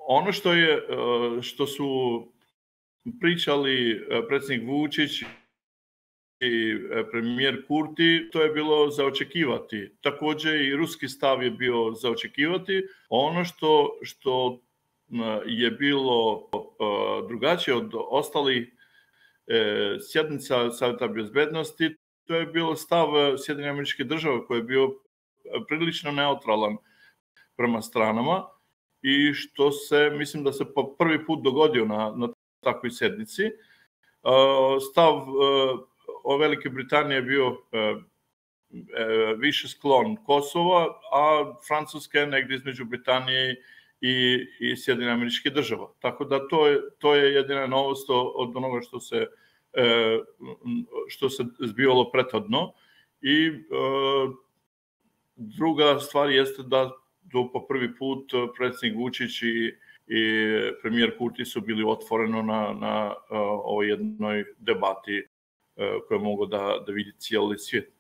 ono što su pričali predsjednik Vučić i premijer Kurti, to je bilo za očekivati. Također i ruski stav je bio za očekivati. Ono što je bilo drugačije od ostalih sjednica Savjeta bezbednosti, to je bilo stav Sjedinjenih Američkih Država koji je bio prilično neutralan prema stranama i što se, mislim da se po prvi put dogodio na takvoj sjednici. Stav Velike Britanije je bio više sklon Kosova, a Francuska je negdje između Britanije i Sjedinjenih Američkih Država. Tako da to je jedina novost od onoga što se zbivalo prethodno. I druga stvar jeste da po prvi put predsjednik Vučić i premijer Kurti su bili otvoreno na ovoj jednoj debati koju mogu da vidi cijeli svijet.